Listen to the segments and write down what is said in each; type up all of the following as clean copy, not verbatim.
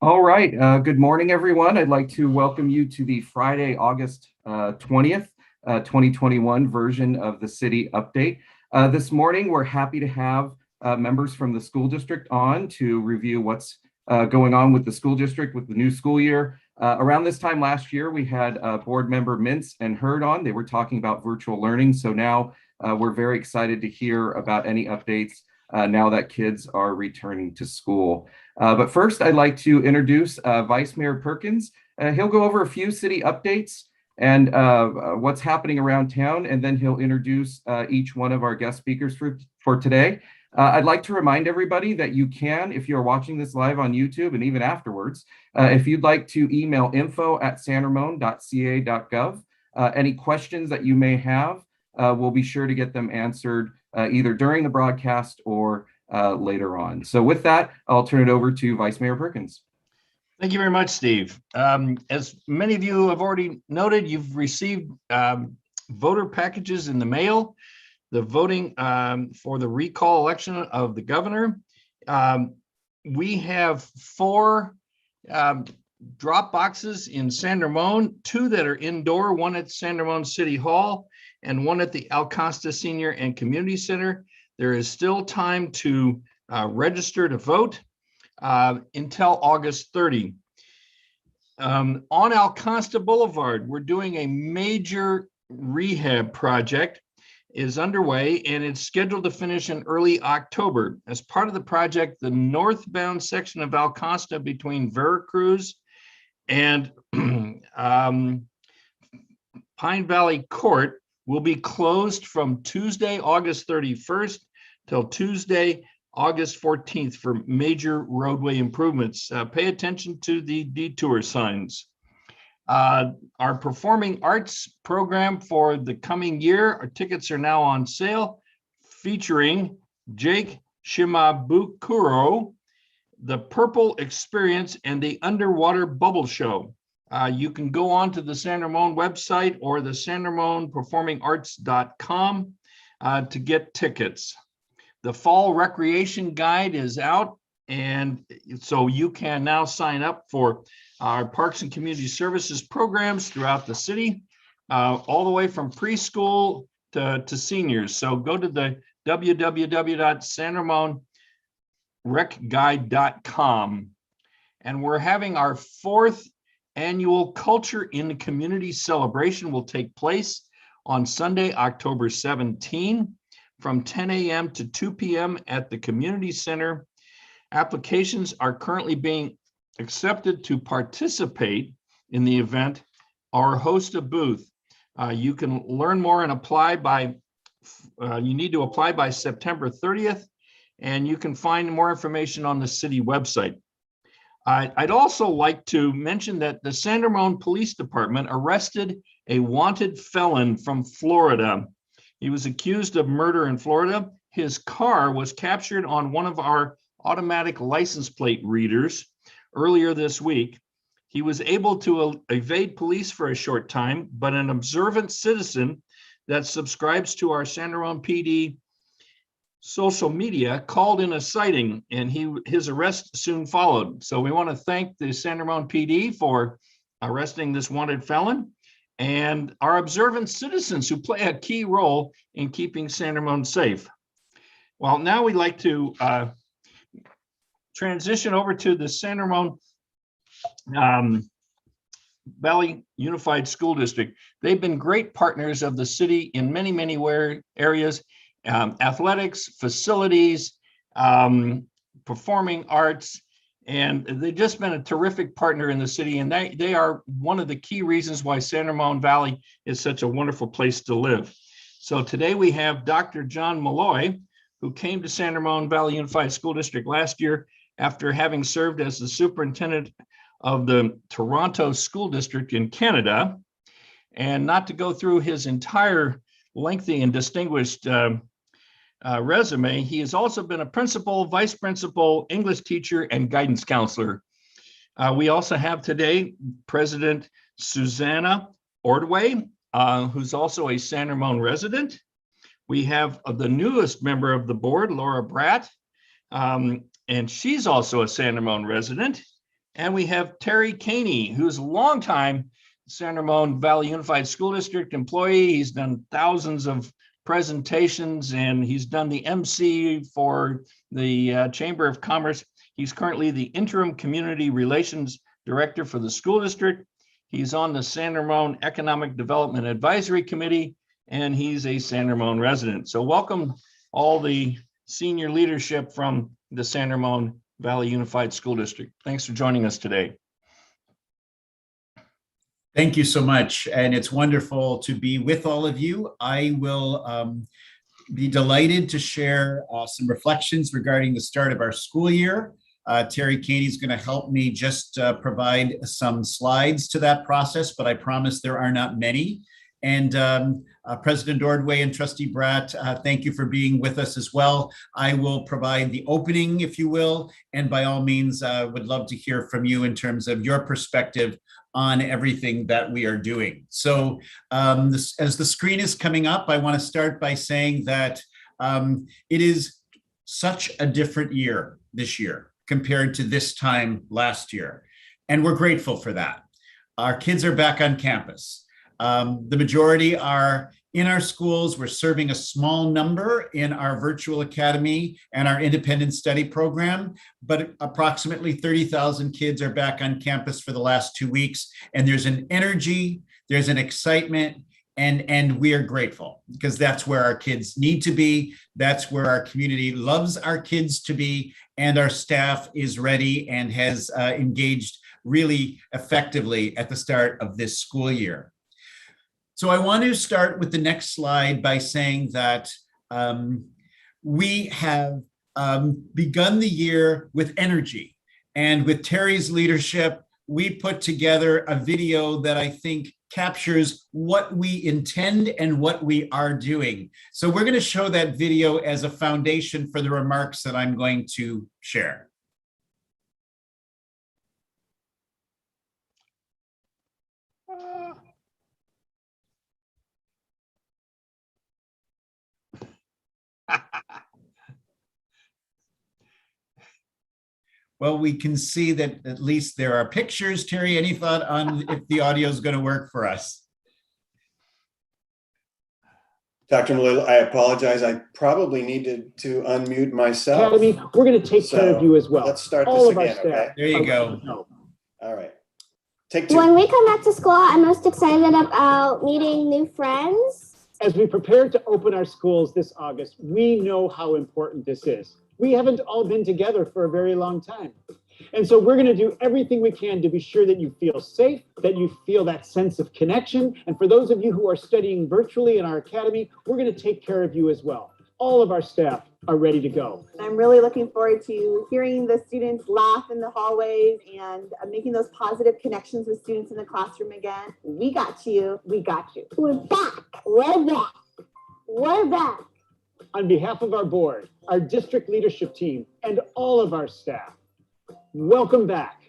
All right. Good morning, everyone. I'd like to welcome you to the Friday, August 20th, 2021 version of the City Update. This morning, we're happy to have members from the school district on to review what's going on with the school district with the new school year. Around this time last year, we had board member Mintz and Hurd on. They were talking about virtual learning. So now we're very excited to hear about any updates now that kids are returning to school. But first, I'd like to introduce Vice Mayor Perkins. He'll go over a few city updates and what's happening around town, and then he'll introduce each one of our guest speakers for today. I'd like to remind everybody that you can, if you're watching this live on YouTube and even afterwards, if you'd like to email info@sanramon.ca.gov, any questions that you may have, we'll be sure to get them answered either during the broadcast or later on. So with that, I'll turn it over to Vice Mayor Perkins. Thank you very much, Steve. As many of you have already noted, you've received voter packages in the mail, the voting for the recall election of the governor. We have 4 drop boxes in San Ramon, 2 that are indoor, 1 at San Ramon City Hall and 1 at the Alcosta Senior and Community Center. There is still time to register to vote until August 30. On Alcosta Boulevard, we're doing a major rehab project is underway, and it's scheduled to finish in early October. As part of the project, the northbound section of Alcosta between Veracruz and Pine Valley Court will be closed from Tuesday, August 31st till Tuesday, August 14th for major roadway improvements. Pay attention to the detour signs. Our performing arts program for the coming year, our tickets are now on sale, featuring Jake Shimabukuro, The Purple Experience, and the Underwater Bubble Show. You can go on to the San Ramon website or the sanramonperformingarts.com to get tickets. The Fall Recreation Guide is out, and so you can now sign up for our Parks and Community Services programs throughout the city, all the way from preschool to seniors. So go to the www.sanramonrecguide.com. And we're having our 4th annual Culture in the Community celebration will take place on Sunday, October 17, from 10 a.m. to 2 p.m. at the Community Center. Applications are currently being accepted to participate in the event or host a booth. You can learn more and apply by, you need to apply by September 30th, and you can find more information on the city website. I'd also like to mention that the San Ramon Police Department arrested a wanted felon from Florida. He was accused of murder in Florida. His car was captured on one of our automatic license plate readers earlier this week. He was able to evade police for a short time, but an observant citizen that subscribes to our San Ramon PD social media called in a sighting, and his arrest soon followed. So we want to thank the San Ramon PD for arresting this wanted felon and our observant citizens who play a key role in keeping San Ramon safe. Well, now we'd like to transition over to the San Ramon Valley Unified School District. They've been great partners of the city in many, many areas. Athletics, facilities, performing arts, and they've just been a terrific partner in the city, and they are one of the key reasons why San Ramon Valley is such a wonderful place to live. So today we have Dr. John Malloy, who came to San Ramon Valley Unified School District last year after having served as the superintendent of the Toronto School District in Canada. And not to go through his entire lengthy and distinguished resume, he has also been a principal, vice principal, English teacher, and guidance counselor. We also have today President Susanna Ordway, who's also a San Ramon resident. We have the newest member of the board, Laura Bratt, and she's also a San Ramon resident. And we have Terry Koehne, who's a longtime San Ramon Valley Unified School District employee. He's done thousands of presentations and he's done the MC for the Chamber of Commerce. He's currently the Interim Community Relations Director for the school district. He's on the San Ramon Economic Development Advisory Committee, and he's a San Ramon resident. So welcome all the senior leadership from the San Ramon Valley Unified School District. Thanks for joining us today. Thank you so much. And it's wonderful to be with all of you. I will be delighted to share some reflections regarding the start of our school year. Terry Koehne is going to help me just provide some slides to that process, but I promise there are not many. And President Ordway and Trustee Bratt, thank you for being with us as well. I will provide the opening, if you will, and by all means, would love to hear from you in terms of your perspective on everything that we are doing. So as the screen is coming up, I want to start by saying that it is such a different year this year compared to this time last year. And we're grateful for that. Our kids are back on campus. The majority are in our schools. We're serving a small number in our virtual academy and our independent study program, but approximately 30,000 kids are back on campus for the last 2 weeks. And there's an energy, there's an excitement, and we are grateful because that's where our kids need to be. That's where our community loves our kids to be, and our staff is ready and has engaged really effectively at the start of this school year. So I want to start with the next slide by saying that we have begun the year with energy, and with Terry's leadership, we put together a video that I think captures what we intend and what we are doing. So we're going to show that video as a foundation for the remarks that I'm going to share. Well, we can see that at least there are pictures. Terry, any thought on if the audio is going to work for us? Dr. Malloy, I apologize. I probably needed to unmute myself. Academy, we're going to take care of you as well. Let's start All this of our again, staff okay? There you go. All right. Take two. When we come back to school, I'm most excited about meeting new friends. As we prepare to open our schools this August, we know how important this is. We haven't all been together for a very long time. And so we're going to do everything we can to be sure that you feel safe, that you feel that sense of connection. And for those of you who are studying virtually in our academy, we're going to take care of you as well. All of our staff are ready to go. I'm really looking forward to hearing the students laugh in the hallways and making those positive connections with students in the classroom again. We got you. We got you. We're back. We're back. We're back. On behalf of our board, our district leadership team, and all of our staff, welcome back.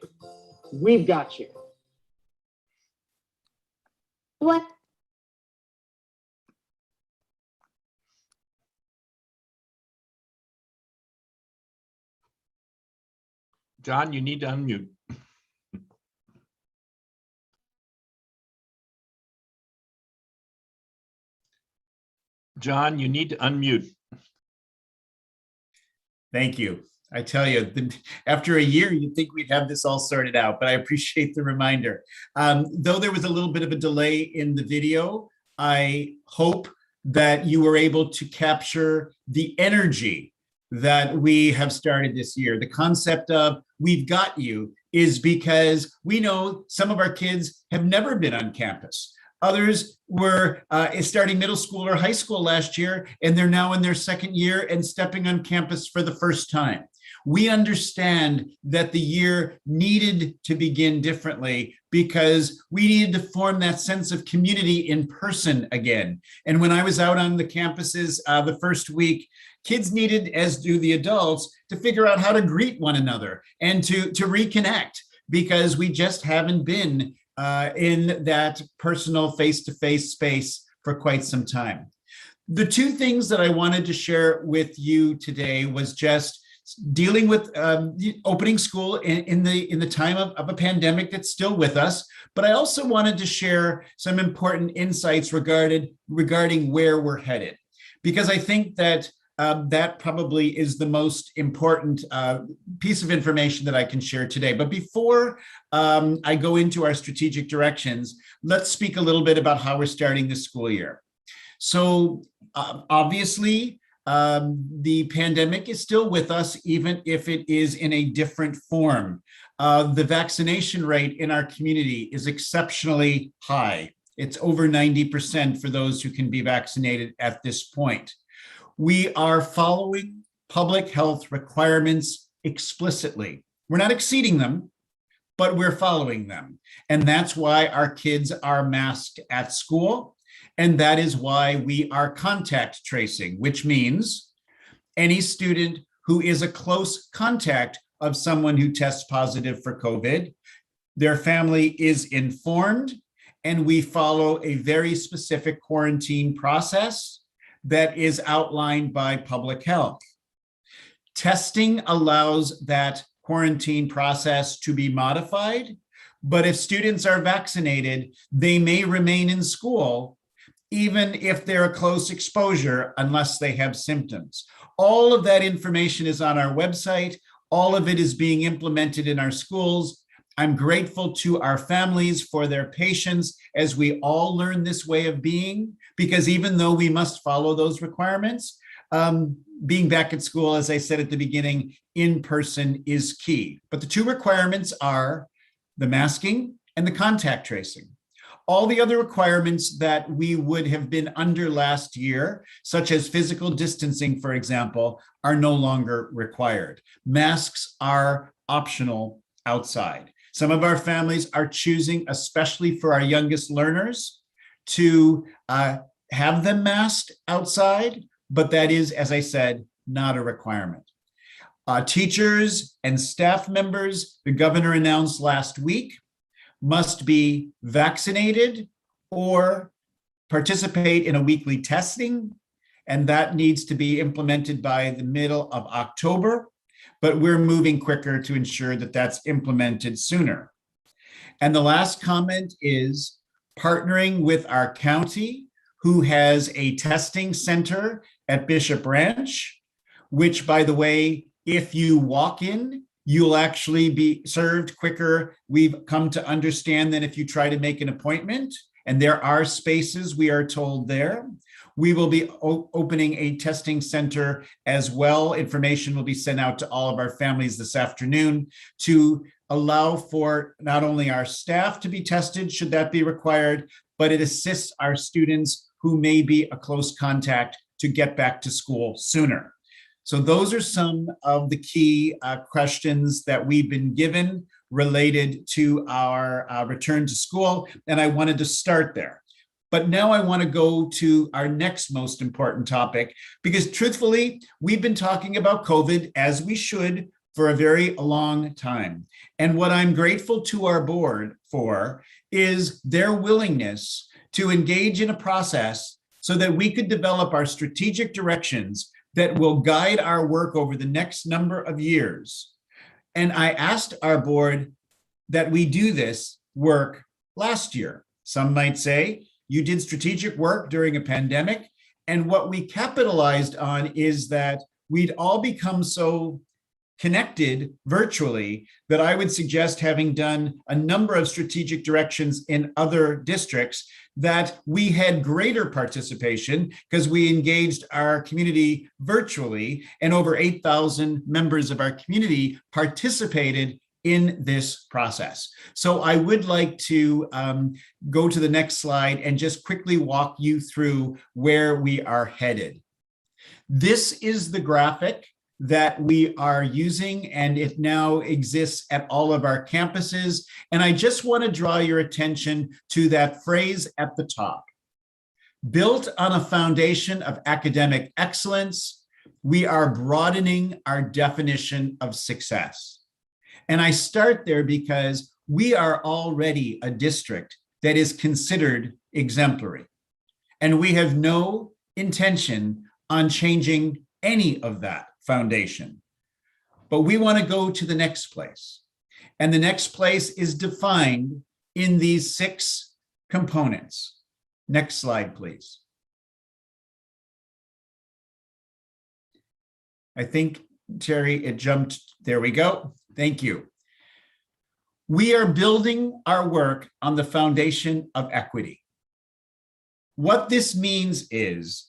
We've got you. What? John, you need to unmute. John, you need to unmute. Thank you. I tell you, after a year, you'd think we'd have this all sorted out, but I appreciate the reminder. Though there was a little bit of a delay in the video, I hope that you were able to capture the energy that we have started this year. The concept of we've got you is because we know some of our kids have never been on campus. Others were starting middle school or high school last year, and they're now in their second year and stepping on campus for the first time. We understand that the year needed to begin differently because we needed to form that sense of community in person again. And when I was out on the campuses the first week, kids needed, as do the adults, to figure out how to greet one another and to reconnect, because we just haven't been in that personal face-to-face space for quite some time. The two things that I wanted to share with you today was just dealing with opening school in the time of a pandemic that's still with us. But I also wanted to share some important insights regarding where we're headed, because I think that that probably is the most important piece of information that I can share today. But before I go into our strategic directions, let's speak a little bit about how we're starting this school year. So obviously, the pandemic is still with us, even if it is in a different form. The vaccination rate in our community is exceptionally high. It's over 90% for those who can be vaccinated at this point. We are following public health requirements explicitly. We're not exceeding them, but we're following them. And that's why our kids are masked at school. And that is why we are contact tracing, which means any student who is a close contact of someone who tests positive for COVID, their family is informed, and we follow a very specific quarantine process that is outlined by public health. Testing allows that quarantine process to be modified, but if students are vaccinated, they may remain in school even if they're a close exposure, unless they have symptoms. All of that information is on our website. All of it is being implemented in our schools. I'm grateful to our families for their patience as we all learn this way of being, because even though we must follow those requirements, being back at school, as I said at the beginning, in person is key. But the two requirements are the masking and the contact tracing. All the other requirements that we would have been under last year, such as physical distancing, for example, are no longer required. Masks are optional outside. Some of our families are choosing, especially for our youngest learners, to have them masked outside, but that is, as I said, not a requirement. Teachers and staff members, the governor announced last week, must be vaccinated or participate in a weekly testing, and that needs to be implemented by the middle of October, but we're moving quicker to ensure that that's implemented sooner. And the last comment is partnering with our county, who has a testing center at Bishop Ranch, which, by the way, if you walk in, you'll actually be served quicker, we've come to understand, than if you try to make an appointment. And there are spaces, we are told, there. We will be opening a testing center as well. Information will be sent out to all of our families this afternoon to allow for not only our staff to be tested, should that be required, but it assists our students who may be a close contact to get back to school sooner. So those are some of the key questions that we've been given related to our return to school, and I wanted to start there. But now I want to go to our next most important topic, because truthfully, we've been talking about COVID, as we should, for a very long time. And what I'm grateful to our board for is their willingness to engage in a process so that we could develop our strategic directions that will guide our work over the next number of years. And I asked our board that we do this work last year. Some might say, you did strategic work during a pandemic. And what we capitalized on is that we'd all become so connected virtually that I would suggest, having done a number of strategic directions in other districts, that we had greater participation because we engaged our community virtually, and over 8,000 members of our community participated in this process. So I would like to go to the next slide and just quickly walk you through where we are headed. This is the graphic that we are using, and it now exists at all of our campuses. And I just want to draw your attention to that phrase at the top. Built on a foundation of academic excellence, we are broadening our definition of success. And I start there because we are already a district that is considered exemplary. And we have no intention on changing any of that foundation. but we want to go to the next place. And the next place is defined in these 6 components. Next slide, please. I think, Terry, it jumped. There we go. Thank you. We are building our work on the foundation of equity. What this means is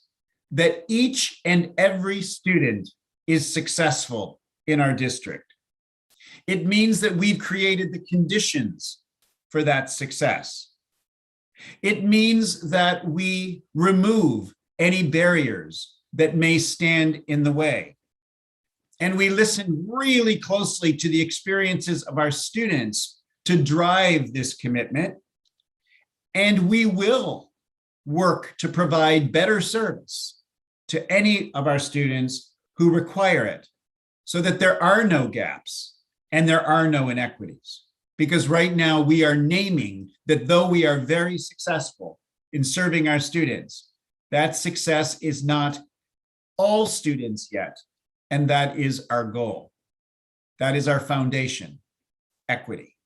that each and every student is successful in our district. It means that we've created the conditions for that success. It means that we remove any barriers that may stand in the way. And we listen really closely to the experiences of our students to drive this commitment. And we will work to provide better service to any of our students who require it, so that there are no gaps and there are no inequities. Because right now we are naming that though we are very successful in serving our students, that success is not all students yet. And that is our goal. That is our foundation, equity.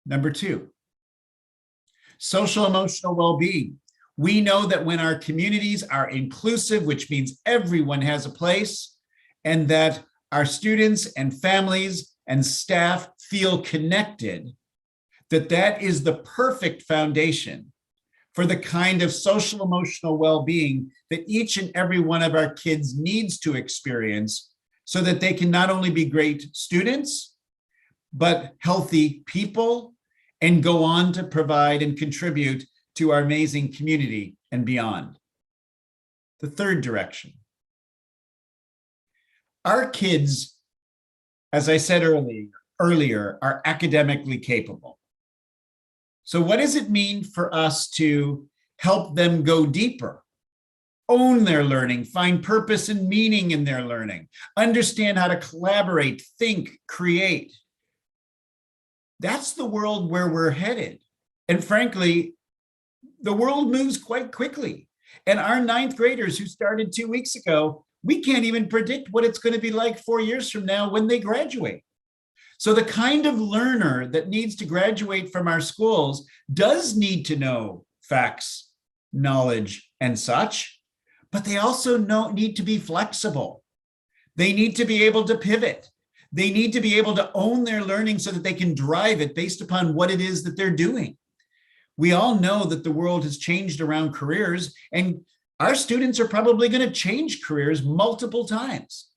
Number 2, social emotional well-being. We know that when our communities are inclusive, which means everyone has a place, and that our students and families and staff feel connected, that is the perfect foundation for the kind of social emotional well-being that each and every one of our kids needs to experience, so that they can not only be great students, but healthy people, and go on to provide and contribute to our amazing community and beyond. The 3rd direction. Our kids, as I said earlier, are academically capable. So what does it mean for us to help them go deeper, own their learning, find purpose and meaning in their learning, understand how to collaborate, think, create? That's the world where we're headed. And frankly, the world moves quite quickly. And our 9th graders who started 2 weeks ago, we can't even predict what it's going to be like 4 years from now when they graduate. So the kind of learner that needs to graduate from our schools does need to know facts, knowledge, and such, but they also need to be flexible. They need to be able to pivot. They need to be able to own their learning so that they can drive it based upon what it is that they're doing. We all know that the world has changed around careers, and our students are probably going to change careers multiple times.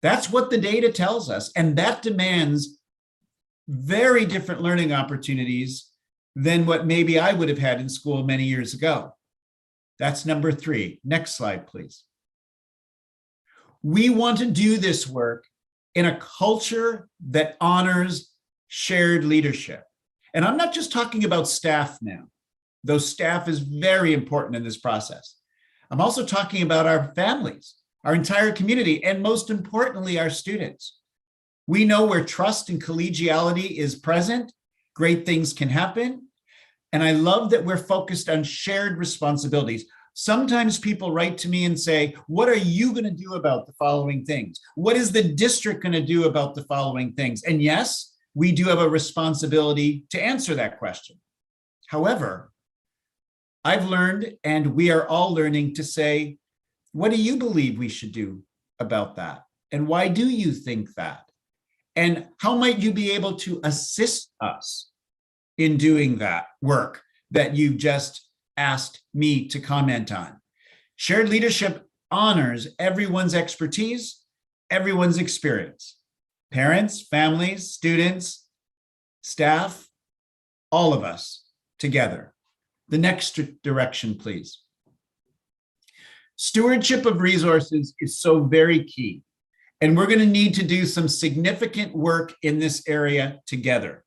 That's what the data tells us, and that demands very different learning opportunities than what maybe I would have had in school many years ago. That's number 3. Next slide, please. We want to do this work in a culture that honors shared leadership. And I'm not just talking about staff now, though staff is very important in this process. I'm also talking about our families, our entire community, and most importantly, our students. We know where trust and collegiality is present, great things can happen. And I love that we're focused on shared responsibilities. Sometimes people write to me and say, what are you going to do about the following things? What is the district going to do about the following things? And yes, we do have a responsibility to answer that question. However, I've learned, and we are all learning, to say, what do you believe we should do about that? And why do you think that? And how might you be able to assist us in doing that work that you've just asked me to comment on? Shared leadership honors everyone's expertise, everyone's experience. Parents, families, students, staff, all of us together. The next direction, please. Stewardship of resources is so very key, and we're going to need to do some significant work in this area together.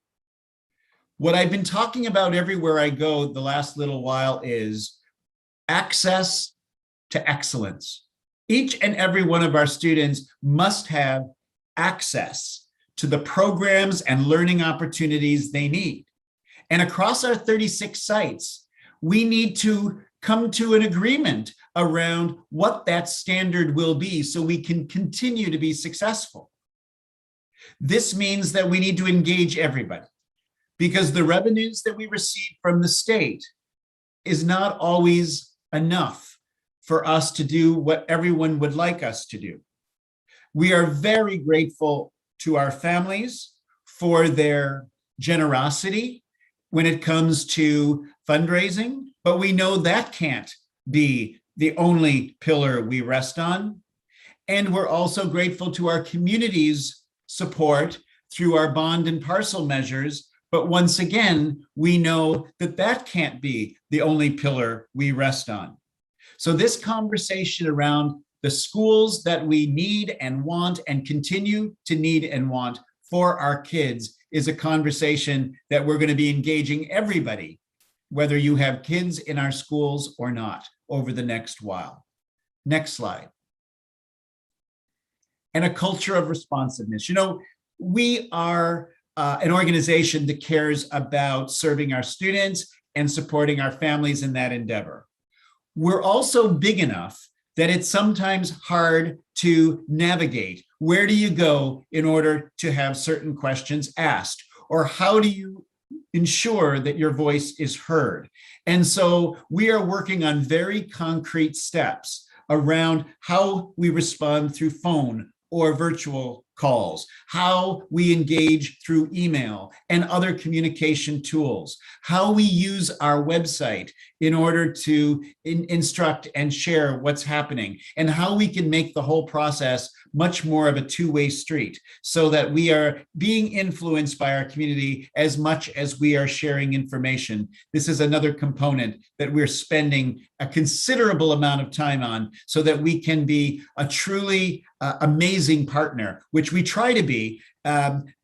What I've been talking about everywhere I go the last little while is access to excellence. Each and every one of our students must have access to the programs and learning opportunities they need. And across our 36 sites, we need to come to an agreement around what that standard will be so we can continue to be successful. This means that we need to engage everybody, because the revenues that we receive from the state is not always enough for us to do what everyone would like us to do. We are very grateful to our families for their generosity when it comes to fundraising, but we know that can't be the only pillar we rest on. And we're also grateful to our community's support through our bond and parcel measures. But once again, we know that that can't be the only pillar we rest on. So this conversation around the schools that we need and want and continue to need and want for our kids is a conversation that we're going to be engaging everybody, whether you have kids in our schools or not, over the next while. Next slide. And a culture of responsiveness. You know, we are an organization that cares about serving our students and supporting our families in that endeavor. We're also big enough that it's sometimes hard to navigate. Where do you go in order to have certain questions asked? Or how do you ensure that your voice is heard? And so we are working on very concrete steps around how we respond through phone or virtual calls, how we engage through email and other communication tools, how we use our website in order to instruct and share what's happening, and how we can make the whole process much more of a two-way street so that we are being influenced by our community as much as we are sharing information. This is another component that we're spending a considerable amount of time on so that we can be a truly amazing partner, which we try to be,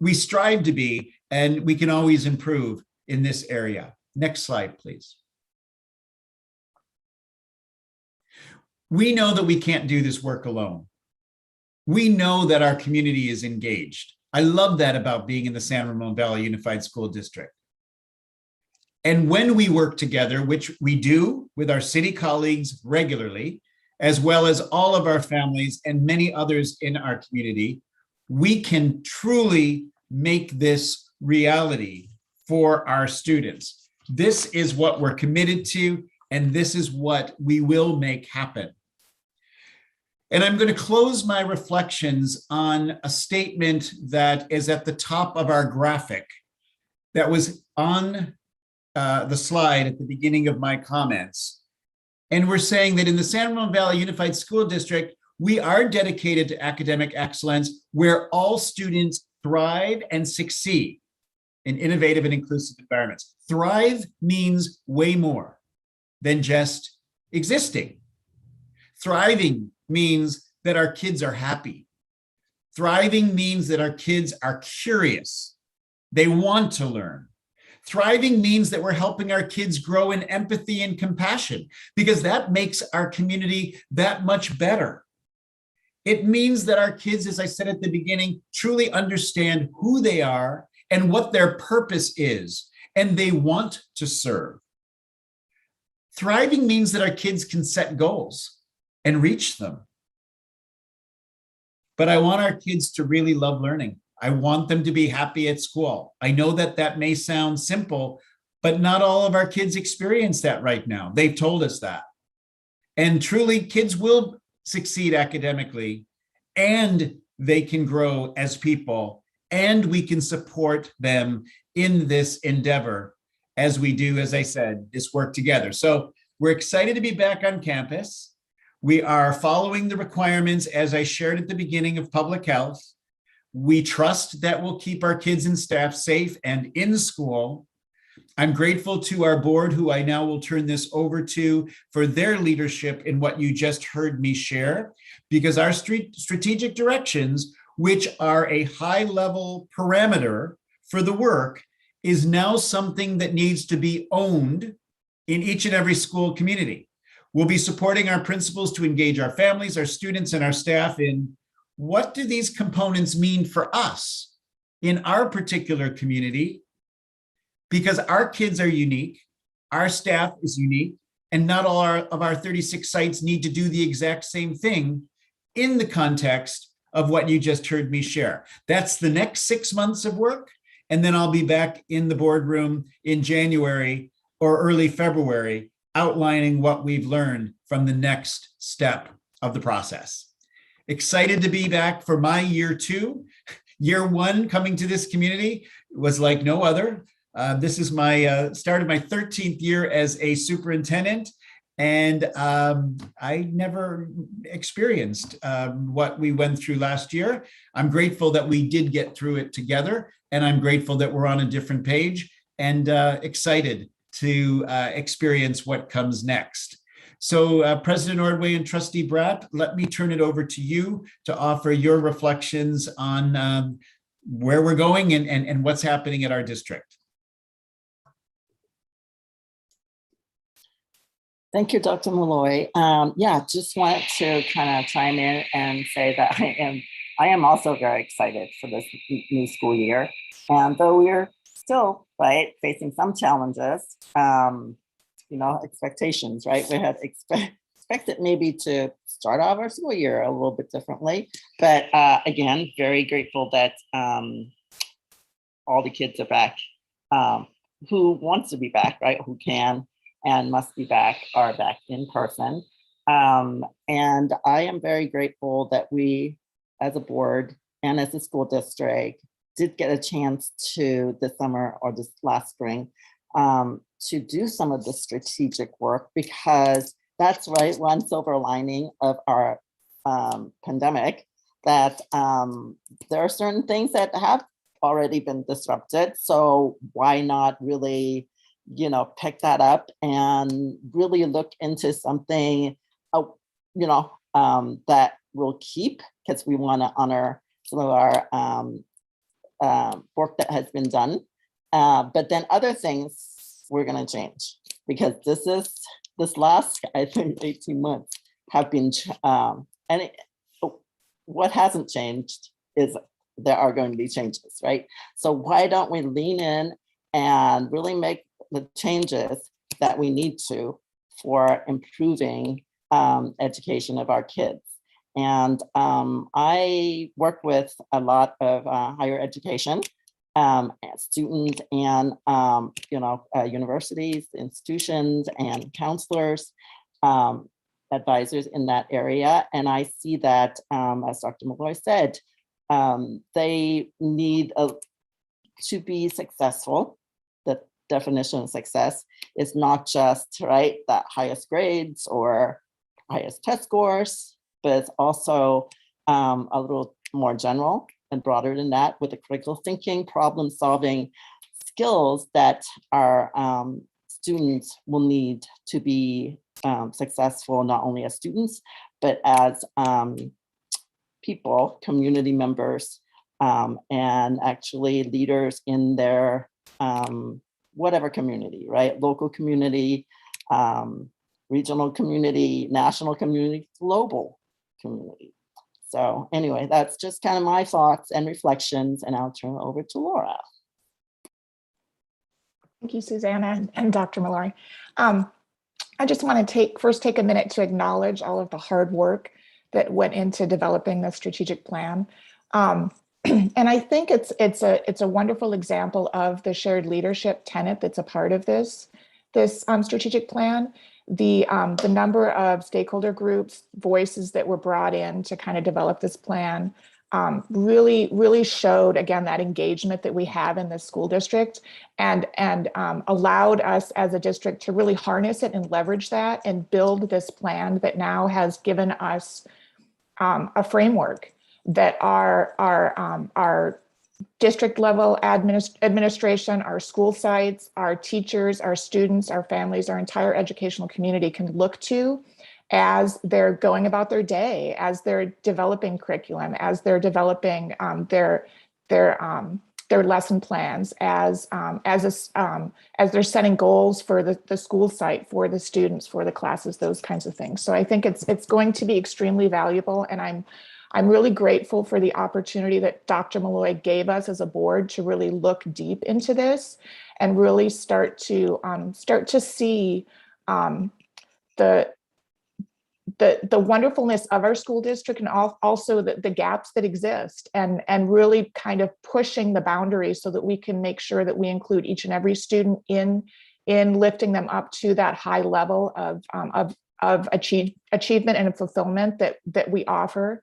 we strive to be, and we can always improve in this area. Next slide, please. We know that we can't do this work alone. We know that our community is engaged. I love that about being in the San Ramon Valley Unified School District. And when we work together, which we do with our city colleagues regularly, as well as all of our families and many others in our community, we can truly make this reality for our students. This is what we're committed to, and this is what we will make happen. And I'm going to close my reflections on a statement that is at the top of our graphic that was on the slide at the beginning of my comments. And we're saying that in the San Ramon Valley Unified School District, we are dedicated to academic excellence where all students thrive and succeed in innovative and inclusive environments. Thrive means way more than just existing. Thriving means that our kids are happy. Thriving means that our kids are curious. They want to learn. Thriving means that we're helping our kids grow in empathy and compassion, because that makes our community that much better. It means that our kids, as I said at the beginning, truly understand who they are and what their purpose is, and they want to serve. Thriving means that our kids can set goals and reach them. But I want our kids to really love learning. I want them to be happy at school. I know that that may sound simple, but not all of our kids experience that right now. They've told us that. And truly, kids will succeed academically, and they can grow as people, and we can support them in this endeavor as we do, as I said, this work together. So we're excited to be back on campus. We are following the requirements, as I shared at the beginning, of public health. We trust that we'll keep our kids and staff safe and in school. I'm grateful to our board, who I now will turn this over to, for their leadership in what you just heard me share, because our strategic directions, which are a high-level parameter for the work, is now something that needs to be owned in each and every school community. We'll be supporting our principals to engage our families, our students, and our staff in what do these components mean for us in our particular community, because our kids are unique, our staff is unique, and not all of our 36 sites need to do the exact same thing in the context of what you just heard me share. That's the next 6 months of work. And then I'll be back in the boardroom in January or early February, outlining what we've learned from the next step of the process. Excited to be back for my year 2. Year 1 coming to this community was like no other. This is my start of my 13th year as a superintendent. And I never experienced what we went through last year. I'm grateful that we did get through it together. And I'm grateful that we're on a different page and excited to experience what comes next. So President Ordway and Trustee Bratt, let me turn it over to you to offer your reflections on where we're going and what's happening at our district. Thank you, Dr. Malloy. Yeah, just wanted to kind of chime in and say that I am also very excited for this new school year. And though we're still, right, facing some challenges, you know, expectations, right? We had expected maybe to start off our school year a little bit differently. But again, very grateful that all the kids are back, who wants to be back, right? Who can and must be back, are back in person. And I am very grateful that we, as a board and as a school district, did get a chance to this summer or this last spring to do some of the strategic work, because that's right, one silver lining of our pandemic, that there are certain things that have already been disrupted. So why not really, you know, pick that up and really look into something, you know, that we'll keep, because we want to honor some of our work that has been done. But then other things we're going to change, because this last, I think, 18 months have been, what hasn't changed is there are going to be changes, right? So why don't we lean in and really make the changes that we need to for improving education of our kids. And I work with a lot of higher education students and you know, universities, institutions, and counselors, advisors in that area. And I see that, as Dr. Malloy said, they need to be successful. The definition of success is not just, right, the highest grades or highest test scores, but it's also a little more general and broader than that, with the critical thinking, problem solving skills that our students will need to be successful, not only as students, but as people, community members, and actually leaders in their whatever community, right? Local community, regional community, national community, global community. So anyway, that's just kind of my thoughts and reflections, and I'll turn it over to Laura. Thank you, Susanna and Dr. Malloy. I just want to first take a minute to acknowledge all of the hard work that went into developing the strategic plan. And I think it's a wonderful example of the shared leadership tenet that's a part of this strategic plan. The number of stakeholder groups, voices that were brought in to kind of develop this plan really showed, again, that engagement that we have in the school district, and allowed us as a district to really harness it and leverage that and build this plan that now has given us a framework that our district level administration, our school sites, our teachers, our students, our families, our entire educational community can look to as they're going about their day, as they're developing curriculum, as they're developing their lesson plans, as they're setting goals for the school site, for the students, for the classes, those kinds of things. So I think it's going to be extremely valuable, and I'm really grateful for the opportunity that Dr. Malloy gave us as a board to really look deep into this and really start to see the wonderfulness of our school district, and also the gaps that exist, and really kind of pushing the boundaries so that we can make sure that we include each and every student in lifting them up to that high level of achievement and fulfillment that we offer,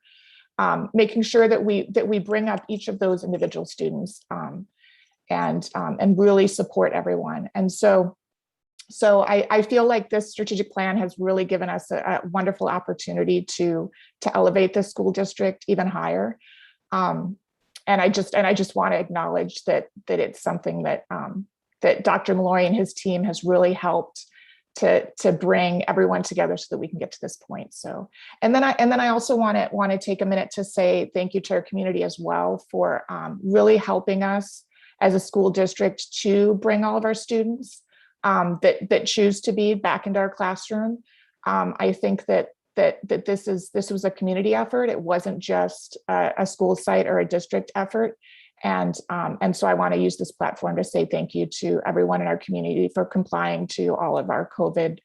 making sure that we bring up each of those individual students and really support everyone. And so I feel like this strategic plan has really given us a wonderful opportunity to elevate the school district even higher. And I just want to acknowledge that it's something that that Dr. Malloy and his team has really helped to bring everyone together so that we can get to this point. So, and then I also want to take a minute to say thank you to our community as well for really helping us as a school district to bring all of our students that choose to be back into our classroom. I think that this was a community effort. It wasn't just a school site or a district effort. And so I want to use this platform to say thank you to everyone in our community for complying to all of our COVID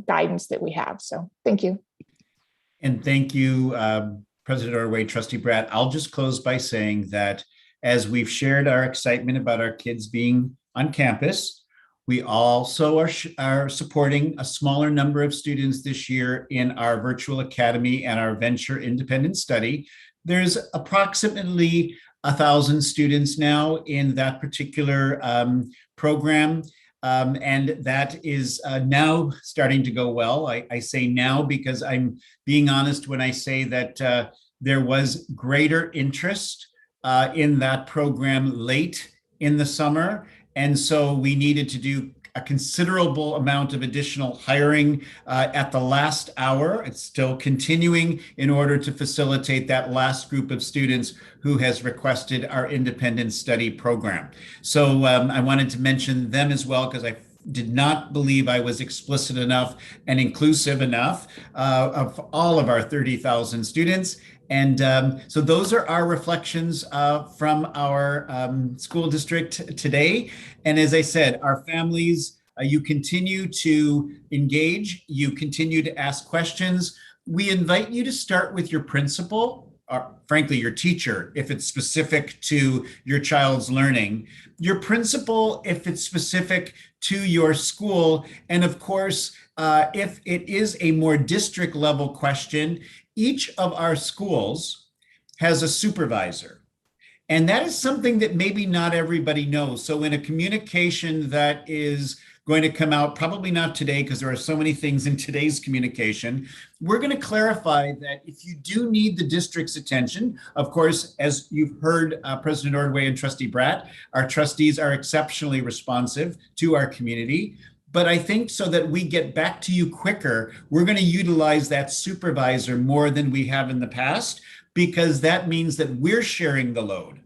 guidance that we have. So thank you. And thank you, President Ordway, Trustee Bratt. I'll just close by saying that as we've shared our excitement about our kids being on campus, we also are supporting a smaller number of students this year in our virtual academy and our venture independent study. There's approximately 1,000 students now in that particular program. And that is now starting to go well. I say now because I'm being honest when I say that there was greater interest in that program late in the summer. And so we needed to do a considerable amount of additional hiring at the last hour. It's still continuing in order to facilitate that last group of students who has requested our independent study program. So I wanted to mention them as well because I did not believe I was explicit enough and inclusive enough of all of our 30,000 students. And so those are our reflections from our school district today. And as I said, our families, you continue to engage, you continue to ask questions. We invite you to start with your principal, or frankly, your teacher, if it's specific to your child's learning, your principal, if it's specific to your school, and of course, if it is a more district level question, each of our schools has a supervisor. And that is something that maybe not everybody knows. So in a communication that is going to come out, probably not today because there are so many things in today's communication, we're going to clarify that if you do need the district's attention, of course, as you've heard President Ordway and Trustee Bratt, our trustees are exceptionally responsive to our community. But I think so that we get back to you quicker, we're going to utilize that supervisor more than we have in the past, because that means that we're sharing the load.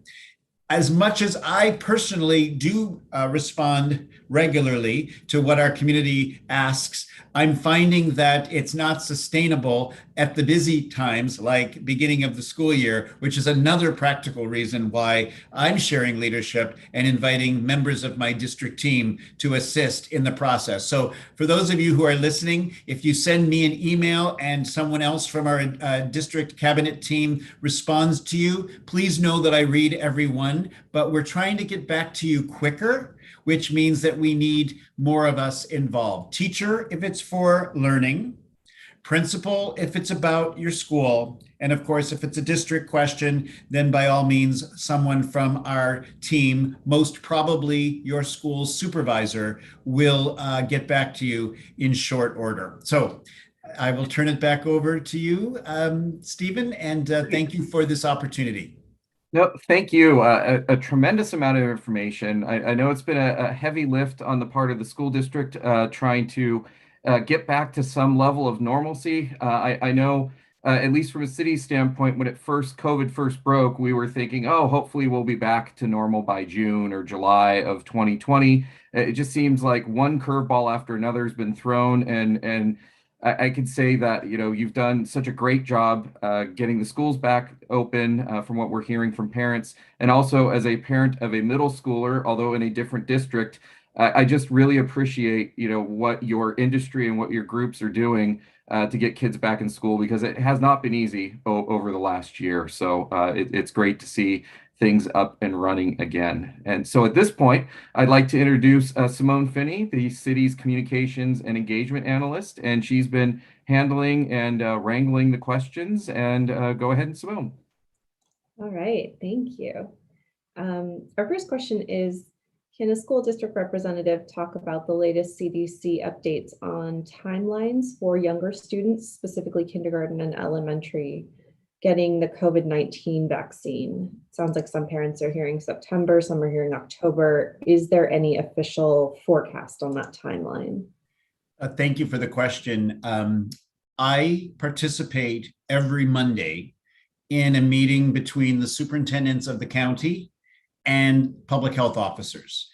As much as I personally do respond regularly to what our community asks, I'm finding that it's not sustainable at the busy times like beginning of the school year, which is another practical reason why I'm sharing leadership and inviting members of my district team to assist in the process. So for those of you who are listening, if you send me an email and someone else from our district cabinet team responds to you, please know that I read every one, but we're trying to get back to you quicker, which means that we need more of us involved. Teacher, if it's for learning, principal, if it's about your school, and of course, if it's a district question, then by all means, someone from our team, most probably your school's supervisor, will get back to you in short order. So I will turn it back over to you, Stephen, and thank you for this opportunity. No, thank you. A tremendous amount of information. I know it's been a heavy lift on the part of the school district trying to get back to some level of normalcy. I know, at least from a city standpoint, when COVID first broke, we were thinking, oh, hopefully we'll be back to normal by June or July of 2020. It just seems like one curveball after another has been thrown, and I could say that, you know, you've done such a great job getting the schools back open from what we're hearing from parents. And also as a parent of a middle schooler, although in a different district, I just really appreciate, you know, what your industry and what your groups are doing to get kids back in school, because it has not been easy over the last year. So it's great to see things up and running again. And so at this point, I'd like to introduce Simone Finney, the city's communications and engagement analyst, and she's been handling and wrangling the questions. And go ahead, Simone. All right, thank you. Our first question is, can a school district representative talk about the latest CDC updates on timelines for younger students, specifically kindergarten and elementary, getting the COVID-19 vaccine? Sounds like some parents are hearing September, some are hearing October. Is there any official forecast on that timeline? Thank you for the question. I participate every Monday in a meeting between the superintendents of the county and public health officers.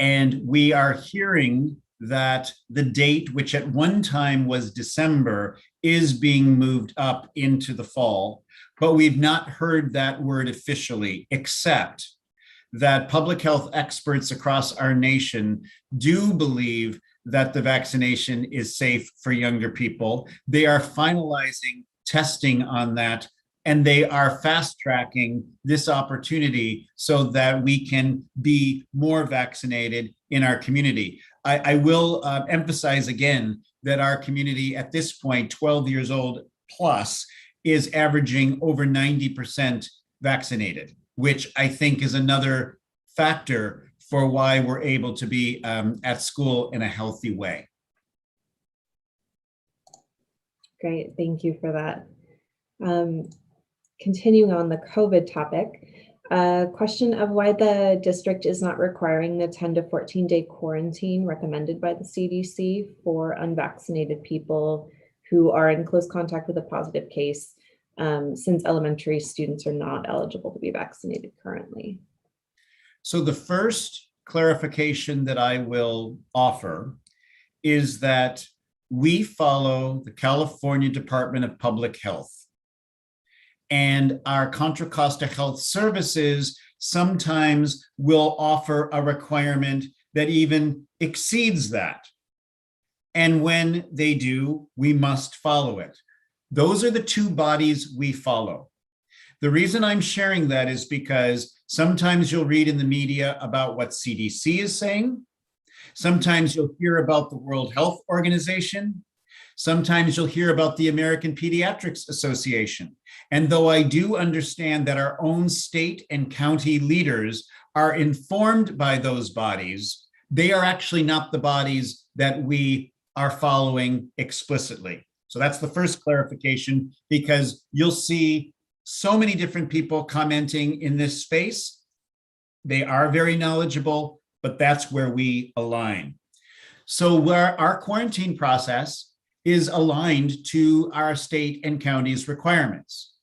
And we are hearing that the date, which at one time was December, is being moved up into the fall. But we've not heard that word officially, except that public health experts across our nation do believe that the vaccination is safe for younger people. They are finalizing testing on that, and they are fast tracking this opportunity so that we can be more vaccinated in our community. I will emphasize again that our community at this point, 12 years old plus, is averaging over 90% vaccinated, which I think is another factor for why we're able to be at school in a healthy way. Great, thank you for that. Continuing on the COVID topic, a question of why the district is not requiring the 10 to 14 day quarantine recommended by the CDC for unvaccinated people who are in close contact with a positive case, since elementary students are not eligible to be vaccinated currently. So the first clarification that I will offer is that we follow the California Department of Public Health. And our Contra Costa Health Services sometimes will offer a requirement that even exceeds that. And when they do, we must follow it. Those are the two bodies we follow. The reason I'm sharing that is because sometimes you'll read in the media about what CDC is saying. Sometimes you'll hear about the World Health Organization. Sometimes you'll hear about the American Pediatrics Association. And though I do understand that our own state and county leaders are informed by those bodies, they are actually not the bodies that we are following explicitly. So that's the first clarification, because you'll see so many different people commenting in this space. They are very knowledgeable, but that's where we align. So where our quarantine process is aligned to our state and county's requirements.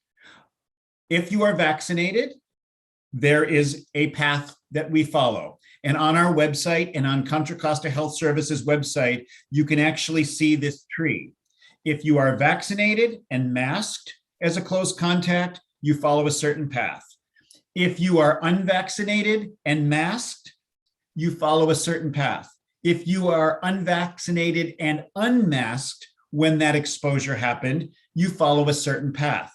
If you are vaccinated, there is a path that we follow. And on our website and on Contra Costa Health Services website, you can actually see this tree. If you are vaccinated and masked as a close contact, you follow a certain path. If you are unvaccinated and masked, you follow a certain path. If you are unvaccinated and unmasked when that exposure happened, you follow a certain path.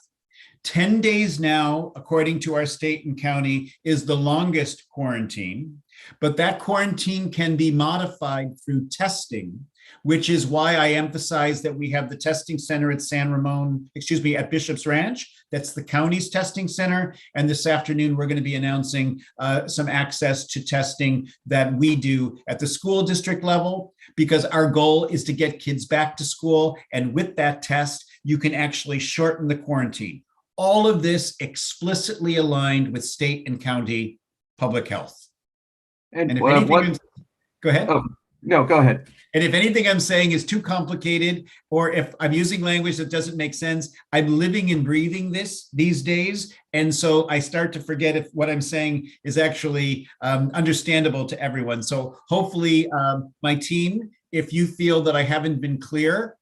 10 days now, according to our state and county, is the longest quarantine, but that quarantine can be modified through testing, which is why I emphasize that we have the testing center at at Bishop's Ranch. That's the county's testing center. And this afternoon, we're going to be announcing some access to testing that we do at the school district level, because our goal is to get kids back to school. And with that test, you can actually shorten the quarantine. All of this explicitly aligned with state and county public health. And if anything, go ahead. Oh, no, go ahead. And if anything I'm saying is too complicated, or if I'm using language that doesn't make sense, I'm living and breathing this these days. And so I start to forget if what I'm saying is actually understandable to everyone. So hopefully my team, if you feel that I haven't been clear,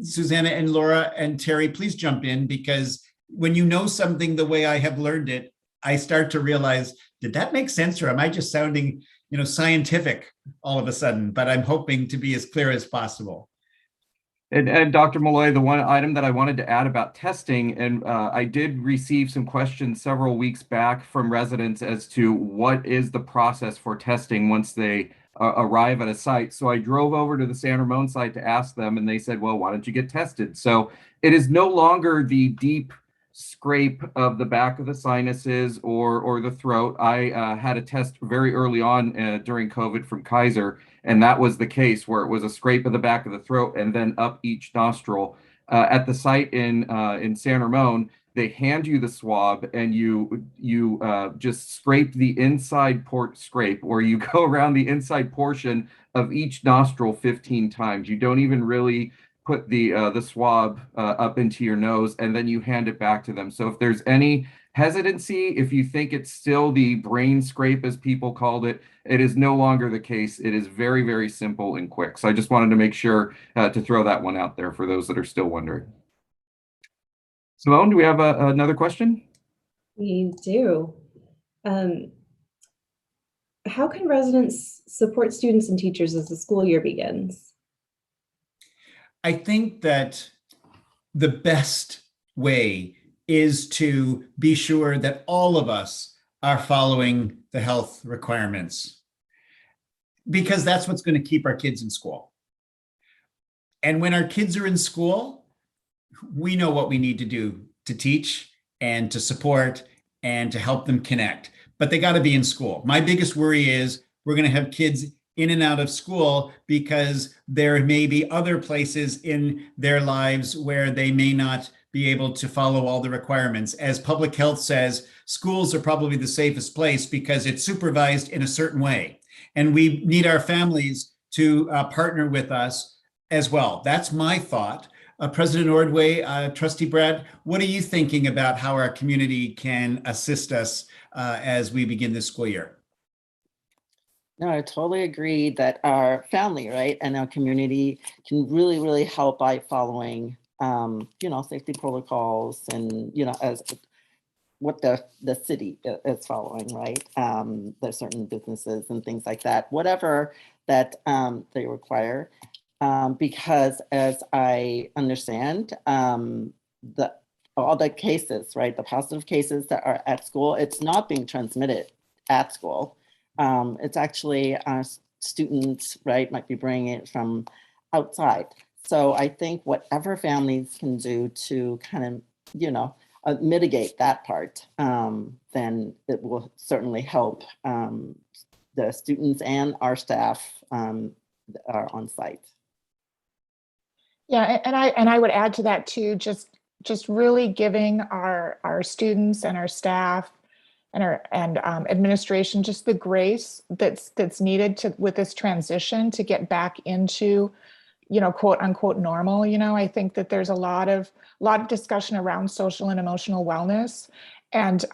Susanna and Laura and Terry, please jump in, because when you know something the way I have learned it, I start to realize, did that make sense, or am I just sounding, scientific all of a sudden? But I'm hoping to be as clear as possible. And Dr. Malloy, the one item that I wanted to add about testing, and I did receive some questions several weeks back from residents as to what is the process for testing once they arrive at a site. So I drove over to the San Ramon site to ask them, and they said, well, why don't you get tested? So it is no longer the deep scrape of the back of the sinuses or the throat. I had a test very early on during COVID from Kaiser, and that was the case where it was a scrape of the back of the throat and then up each nostril. At the site in San Ramon, they hand you the swab and you just scrape the inside port scrape, or you go around the inside portion of each nostril 15 times. You don't even really put the swab up into your nose, and then you hand it back to them. So if there's any hesitancy, if you think it's still the brain scrape, as people called it, it is no longer the case. It is very, very simple and quick. So I just wanted to make sure to throw that one out there for those that are still wondering. Simone, do we have another question? We do. How can residents support students and teachers as the school year begins? I think that the best way is to be sure that all of us are following the health requirements, because that's what's going to keep our kids in school. And when our kids are in school, we know what we need to do to teach and to support and to help them connect, but they got to be in school. My biggest worry is we're going to have kids in and out of school because there may be other places in their lives where they may not be able to follow all the requirements. As public health says, schools are probably the safest place because it's supervised in a certain way. And we need our families to partner with us as well. That's my thought. President Ordway, Trustee Bratt, what are you thinking about how our community can assist us as we begin this school year? No, I totally agree that our family, right, and our community can really, really help by following, safety protocols and, as what the city is following, right? There's certain businesses and things like that, whatever that they require. Because as I understand, all the cases, right, the positive cases that are at school, it's not being transmitted at school. It's actually students, right, might be bringing it from outside. So I think whatever families can do to kind of, mitigate that part, then it will certainly help the students and our staff that are on site. Yeah, and I would add to that too, just really giving our students and our staff and our administration just the grace that's needed with this transition to get back into, quote unquote normal. I think that there's a lot of discussion around social and emotional wellness, and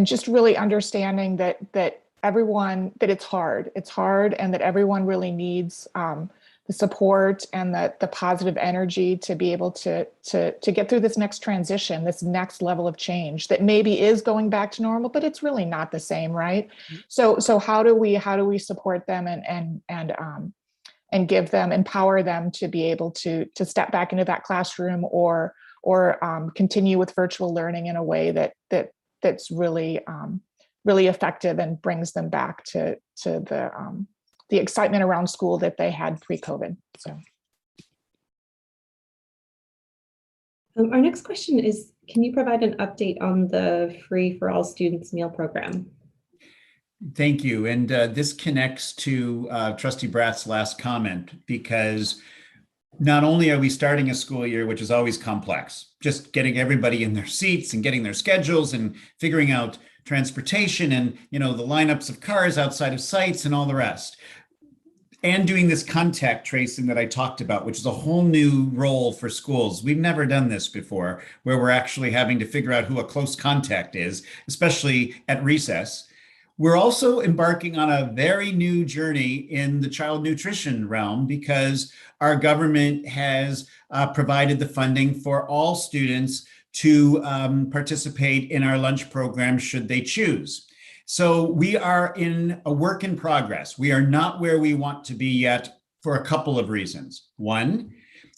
just really understanding that everyone, that it's hard, and that everyone really needs the support and the positive energy to be able to get through this next transition, this next level of change that maybe is going back to normal, but it's really not the same, right? So how do we support them and give them, empower them to be able to step back into that classroom or continue with virtual learning in a way that's really really effective and brings them back to the excitement around school that they had pre-COVID. So, our next question is, can you provide an update on the Free for All Students meal program? Thank you. And this connects to Trustee Bratt's last comment, because not only are we starting a school year, which is always complex, just getting everybody in their seats and getting their schedules and figuring out transportation and, the lineups of cars outside of sites and all the rest. And doing this contact tracing that I talked about, which is a whole new role for schools. We've never done this before, where we're actually having to figure out who a close contact is, especially at recess. We're also embarking on a very new journey in the child nutrition realm, because our government has provided the funding for all students to participate in our lunch program should they choose. So we are in a work in progress. We are not where we want to be yet for a couple of reasons. One,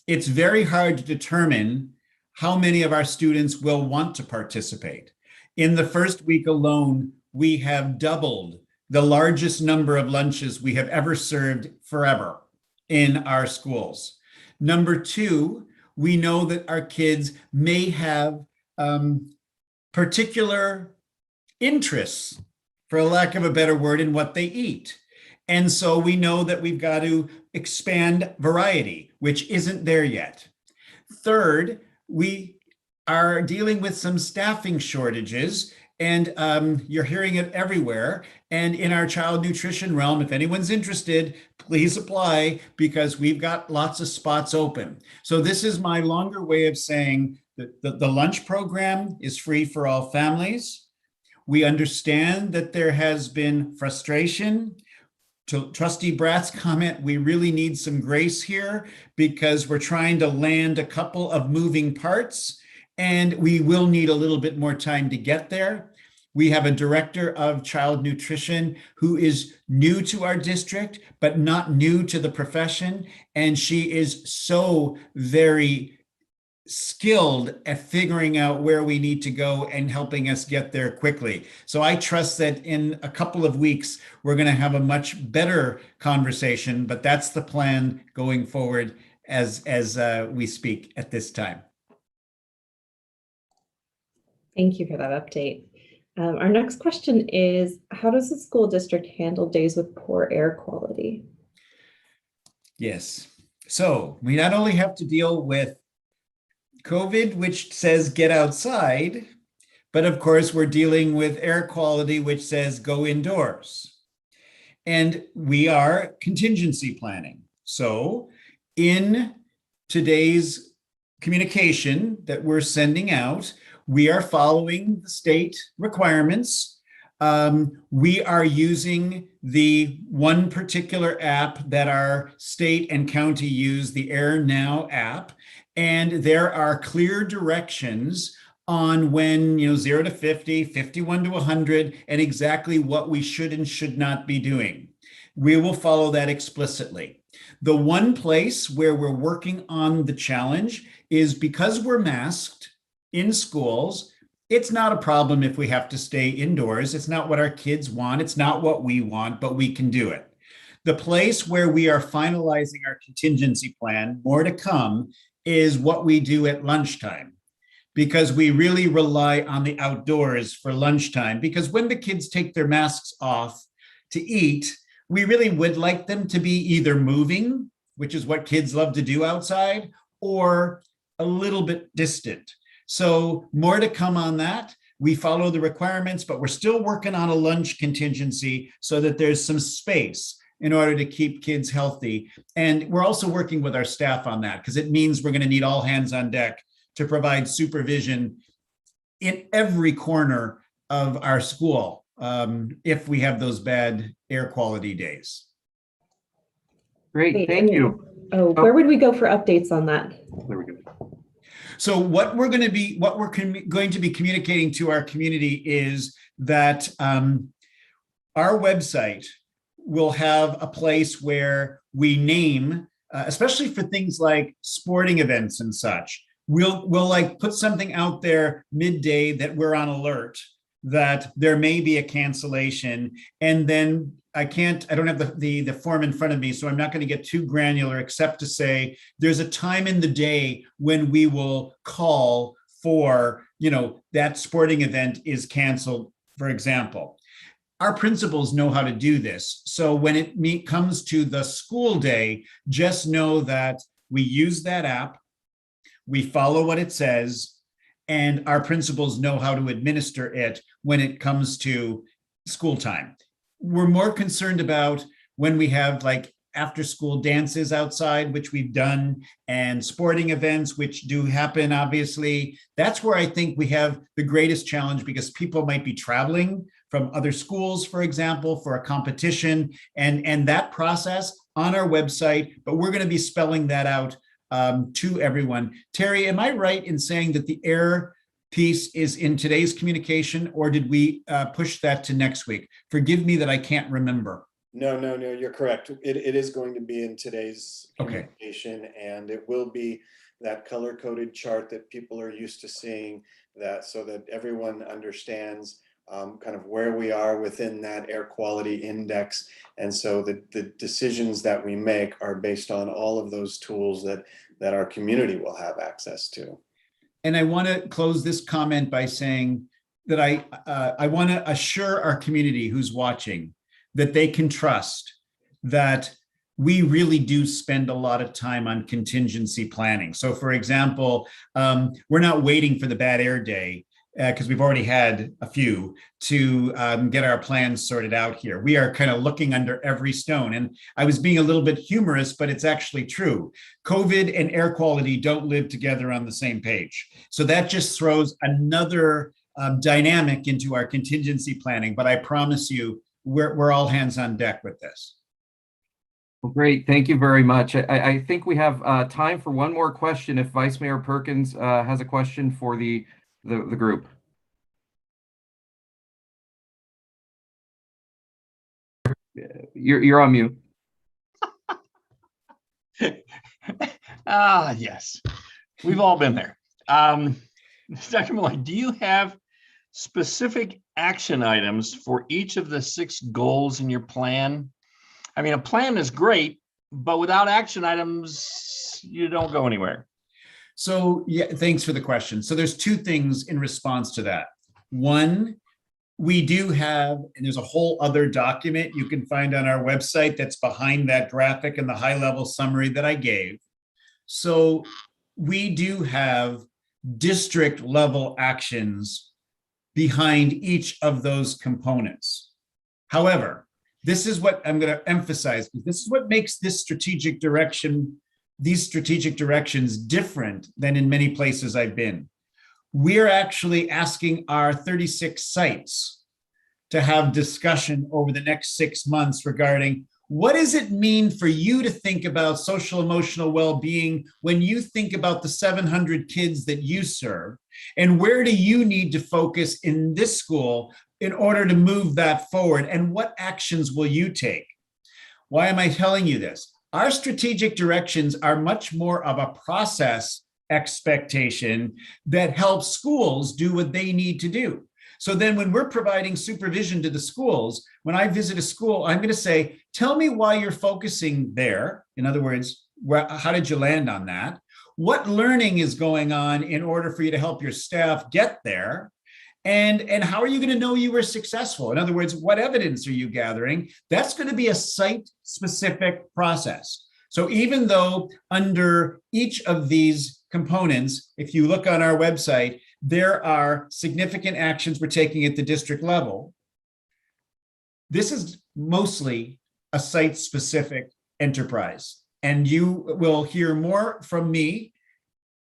it's very hard to determine how many of our students will want to participate. In the first week alone, we have doubled the largest number of lunches we have ever served forever in our schools. Number two, we know that our kids may have particular interests, for lack of a better word, in what they eat. And so we know that we've got to expand variety, which isn't there yet. Third, we are dealing with some staffing shortages, and you're hearing it everywhere. And in our child nutrition realm, if anyone's interested, please apply, because we've got lots of spots open. So this is my longer way of saying that the lunch program is free for all families. We understand that there has been frustration. To Trustee Bratt's comment, we really need some grace here, because we're trying to land a couple of moving parts, and we will need a little bit more time to get there. We have a director of child nutrition who is new to our district, but not new to the profession. And she is so very skilled at figuring out where we need to go and helping us get there quickly. So I trust that in a couple of weeks, we're going to have a much better conversation, but that's the plan going forward as we speak at this time. Thank you for that update. Our next question is, how does the school district handle days with poor air quality? Yes. So we not only have to deal with COVID, which says get outside, but of course we're dealing with air quality, which says go indoors. And we are contingency planning. So in today's communication that we're sending out, we are following the state requirements. We are using the one particular app that our state and county use, the Air Now app. And there are clear directions on when, 0 to 50, 51 to 100, and exactly what we should and should not be doing. We will follow that explicitly. The one place where we're working on the challenge is because we're masked in schools, it's not a problem if we have to stay indoors. It's not what our kids want. It's not what we want, but we can do it. The place where we are finalizing our contingency plan, more to come, is what we do at lunchtime, because we really rely on the outdoors for lunchtime, because when the kids take their masks off to eat, we really would like them to be either moving, which is what kids love to do outside, or a little bit distant. So more to come on that. We follow the requirements, but we're still working on a lunch contingency so that there's some space in order to keep kids healthy. And we're also working with our staff on that, because it means we're going to need all hands on deck to provide supervision in every corner of our school if we have those bad air quality days. Great, thank you. Where would we go for updates on that? There we go. So what we're going to be communicating to our community is that our website will have a place where we name, especially for things like sporting events and such. We'll like put something out there midday that we're on alert that there may be a cancellation, and then I don't have the form in front of me, so I'm not going to get too granular, except to say there's a time in the day when we will call for, that sporting event is canceled, for example. Our principals know how to do this. So when it comes to the school day, just know that we use that app, we follow what it says, and our principals know how to administer it when it comes to school time. We're more concerned about when we have like after school dances outside, which we've done, and sporting events, which do happen, obviously. That's where I think we have the greatest challenge, because people might be traveling from other schools, for example, for a competition, and that process on our website, but we're going to be spelling that out to everyone. Terry, am I right in saying that the air piece is in today's communication, or did we push that to next week? Forgive me that I can't remember. No, you're correct. It is going to be in today's Okay. communication, and it will be that color-coded chart that people are used to seeing, that so that everyone understands kind of where we are within that air quality index. And so the decisions that we make are based on all of those tools that our community will have access to. And I want to close this comment by saying that I want to assure our community who's watching that they can trust that we really do spend a lot of time on contingency planning. So for example, we're not waiting for the bad air day because we've already had a few to get our plans sorted out here. We are kind of looking under every stone. And I was being a little bit humorous, but it's actually true. COVID and air quality don't live together on the same page. So that just throws another dynamic into our contingency planning. But I promise you, we're all hands on deck with this. Well, great. Thank you very much. I think we have time for one more question if Vice Mayor Perkins has a question for the group. You're on mute. Yes, we've all been there. Dr. Malloy, do you have specific action items for each of the 6 goals in your plan? I mean, a plan is great, but without action items, you don't go anywhere. So yeah, thanks for the question. So there's 2 things in response to that. One, we do have, and there's a whole other document you can find on our website that's behind that graphic and the high-level summary that I gave. So we do have district level actions behind each of those components. However, this is what I'm going to emphasize, because this is what makes this strategic direction, these strategic directions different than in many places I've been. We're actually asking our 36 sites to have discussion over the next 6 months regarding what does it mean for you to think about social emotional well-being when you think about the 700 kids that you serve, and where do you need to focus in this school in order to move that forward, and what actions will you take? Why am I telling you this? Our strategic directions are much more of a process expectation that helps schools do what they need to do. So then when we're providing supervision to the schools, when I visit a school, I'm going to say, tell me why you're focusing there. In other words, how did you land on that? What learning is going on in order for you to help your staff get there? And how are you going to know you were successful? In other words, what evidence are you gathering? That's going to be a site-specific process. So even though under each of these components, if you look on our website, there are significant actions we're taking at the district level, this is mostly a site-specific enterprise. And you will hear more from me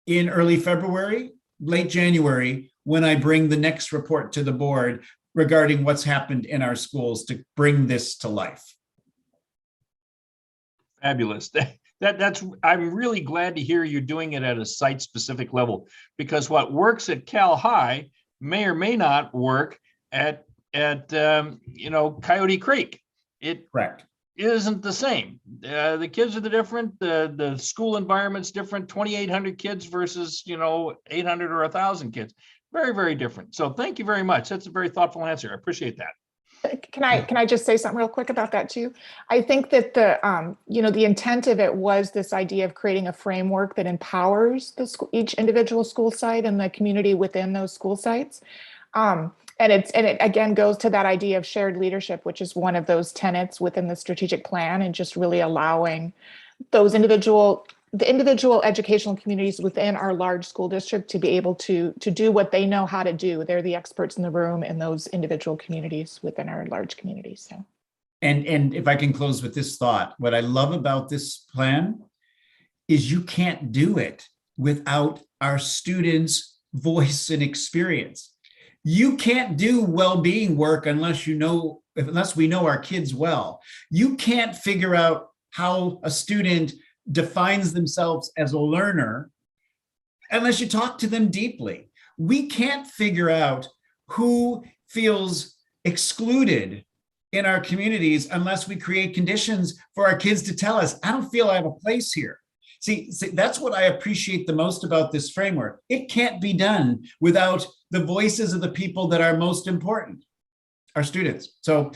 in early February, late January, when I bring the next report to the board regarding what's happened in our schools to bring this to life. Fabulous. I'm really glad to hear you're doing it at a site-specific level, because what works at Cal High may or may not work at Coyote Creek. It Correct. Isn't the same. The kids are different. The school environment's different. 2,800 kids versus 800 or 1,000 kids. Very, very different. So thank you very much. That's a very thoughtful answer. I appreciate that. Can I just say something real quick about that too? I think that the intent of it was this idea of creating a framework that empowers each individual school site and the community within those school sites. And it again goes to that idea of shared leadership, which is one of those tenets within the strategic plan, and just really allowing those the individual educational communities within our large school district to be able to do what they know how to do. They're the experts in the room in those individual communities within our large communities. So, and if I can close with this thought, what I love about this plan is you can't do it without our students' voice and experience. You can't do well-being work unless we know our kids well. You can't figure out how a student defines themselves as a learner unless you talk to them deeply. We can't figure out who feels excluded in our communities unless we create conditions for our kids to tell us, I don't feel I have a place here. See, that's what I appreciate the most about this framework. It can't be done without the voices of the people that are most important, our students. So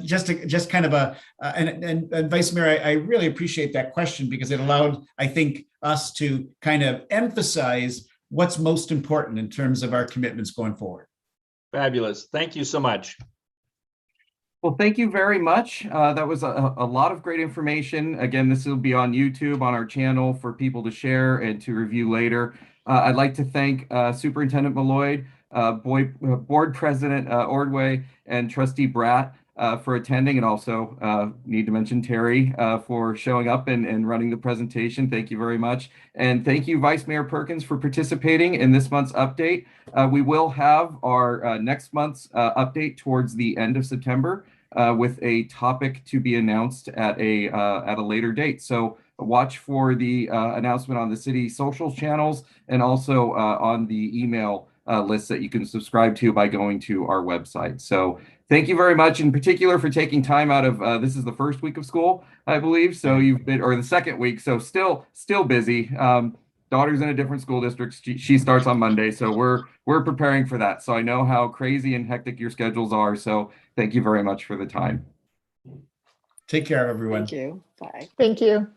just kind of and Vice Mayor, I really appreciate that question because it allowed, I think, us to kind of emphasize what's most important in terms of our commitments going forward. Fabulous. Thank you so much. Well, thank you very much. That was a lot of great information. Again, this will be on YouTube on our channel for people to share and to review later. I'd like to thank Superintendent Malloy, Board President Ordway, and Trustee Bratt for attending, and also need to mention Terry for showing up and running the presentation. Thank you very much. And thank you, Vice Mayor Perkins, for participating in this month's update. We will have our next month's update towards the end of September with a topic to be announced at a later date. So watch for the announcement on the city social channels and also on the email list that you can subscribe to by going to our website. So thank you very much, in particular, for taking time out of, this is the first week of school, I believe. So you've been, or the second week, so still busy. Daughter's in a different school district. She starts on Monday, so we're preparing for that. So I know how crazy and hectic your schedules are. So thank you very much for the time. Take care, everyone. Thank you. Bye. Thank you.